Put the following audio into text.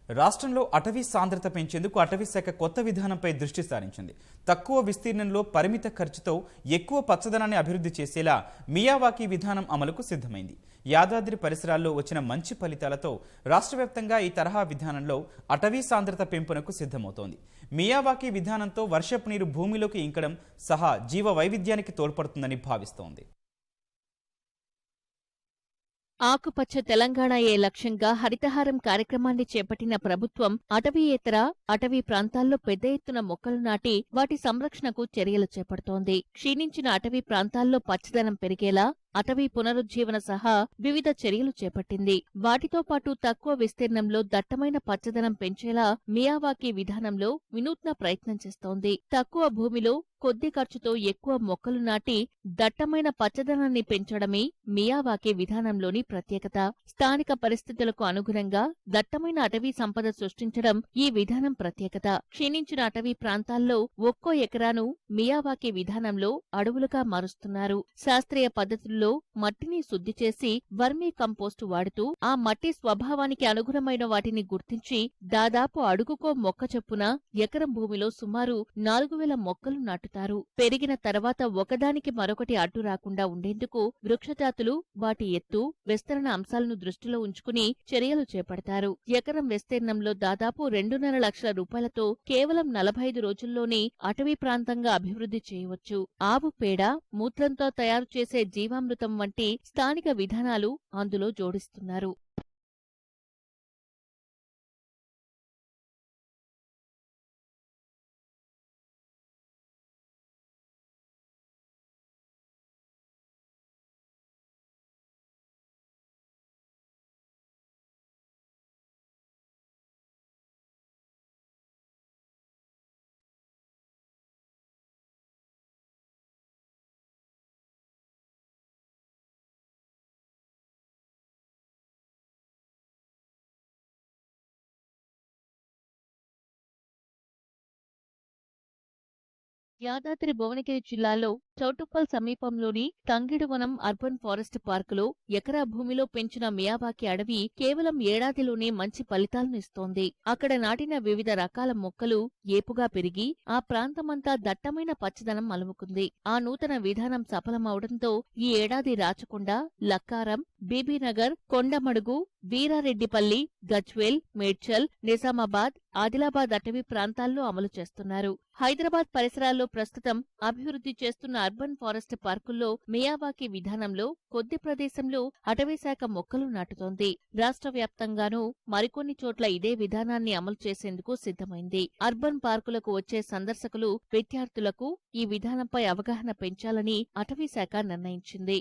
రాష్ట్రంలో అటవీ సాంద్రత పెంచేందుకు అటవీ శాఖ కొత్త విధానంపై దృష్టి సారించింది. తక్కువ విస్తీర్ణంలో పరిమిత ఖర్చుతో ఎక్కువ పచ్చదనాన్ని అభివృద్ధి చేసేలా మియావాకీ విధానం అమలుకు సిద్ధమైంది. యాదాద్రి పరిసరాల్లో వచ్చిన మంచి ఫలితాలతో రాష్ట్రవ్యాప్తంగా ఈ తరహా విధానంలో అటవీ సాంద్రత పెంపునకు సిద్ధమవుతోంది. మియావాకీ విధానంతో వర్షపు నీరు భూమిలోకి ఇంకడం సహా జీవ వైవిధ్యానికి తోడ్పడుతుందని భావిస్తోంది. ఆకుపచ్చ తెలంగాణయే లక్ష్యంగా హరితహారం కార్యక్రమాన్ని చేపట్టిన ప్రభుత్వం అటవీయేతర అటవీ ప్రాంతాల్లో పెద్ద ఎత్తున మొక్కలు నాటి వాటి సంరక్షణకు చర్యలు చేపడుతోంది. క్షీణించిన అటవీ ప్రాంతాల్లో పచ్చదనం పెరిగేలా అటవీ పునరుజ్జీవన సహా వివిధ చర్యలు చేపట్టింది. వాటితో పాటు తక్కువ విస్తీర్ణంలో దట్టమైన పచ్చదనం పెంచేలా మియావాకీ విధానంలో వినూత్న ప్రయత్నం చేస్తోంది. తక్కువ భూమిలో కొద్ది ఖర్చుతో ఎక్కువ మొక్కలు నాటి దట్టమైన పచ్చదనాన్ని పెంచడమే మియావాకీ విధానంలోని ప్రత్యేకత. స్థానిక పరిస్థితులకు అనుగుణంగా దట్టమైన అటవీ సంపద సృష్టించడం ఈ విధానం ప్రత్యేకత. క్షీణించిన అటవీ ప్రాంతాల్లో ఒక్కో ఎకరాను మియావాకీ విధానంలో అడవులుగా మారుస్తున్నారు. శాస్త్రీయ పద్ధతుల్లో మట్టిని శుద్ధి చేసి వర్మీ కంపోస్టు వాడుతూ ఆ మట్టి స్వభావానికి అనుగుణమైన వాటిని గుర్తించి దాదాపు అడుగుకో మొక్క చొప్పున ఎకరం భూమిలో సుమారు 4000 మొక్కలు నాటుతారు. పెరిగిన తర్వాత ఒకదానికి మరొకటి అడ్డు రాకుండా ఉండేందుకు వృక్షజాతులు, వాటి ఎత్తు, విస్తరణ అంశాలను దృష్టిలో ఉంచుకుని చర్యలు చేపడతారు. ఎకరం విస్తీర్ణంలో దాదాపు 2.5 లక్షల రూపాయలతో కేవలం 45 రోజుల్లోనే అటవీ ప్రాంతంగా అభివృద్ధి చేయవచ్చు. ఆవు పేడ, మూత్రంతో తయారు చేసే జీవామృతం వంటి స్థానిక విధానాలు అందులో జోడిస్తున్నారు. యాదాద్రి భువనగిరి జిల్లాలో చౌటుప్పల్ సమీపంలోని తంగిడువనం అర్బన్ ఫారెస్ట్ పార్కులో ఎకరా భూమిలో పెంచిన మియావాకీ అడవి కేవలం ఏడాదిలోనే మంచి ఫలితాలను ఇస్తోంది. అక్కడ నాటిన వివిధ రకాల మొక్కలు ఏపుగా పెరిగి ఆ ప్రాంతమంతా దట్టమైన పచ్చదనం అలుముకుంది. ఆ నూతన విధానం సఫలమవడంతో ఈ ఏడాది రాచకొండ, లక్కారం, బీబీనగర్, కొండమడుగు, వీరారెడ్డిపల్లి, గజ్వేల్, మేడ్చల్, నిజామాబాద్, ఆదిలాబాద్ అటవీ ప్రాంతాల్లో అమలు చేస్తున్నారు. హైదరాబాద్ పరిసరాల్లో ప్రస్తుతం అభివృద్ధి చేస్తున్న అర్బన్ ఫారెస్ట్ పార్కుల్లో మియావాకీ విధానంలో కొద్ది ప్రదేశంలో అటవీశాఖ మొక్కలు నాటుతోంది. రాష్ట్ర వ్యాప్తంగానూ మరికొన్ని చోట్ల ఇదే విధానాన్ని అమలు చేసేందుకు సిద్ధమైంది. అర్బన్ పార్కులకు వచ్చే సందర్శకులు, విద్యార్థులకు ఈ విధానంపై అవగాహన పెంచాలని అటవీశాఖ నిర్ణయించింది.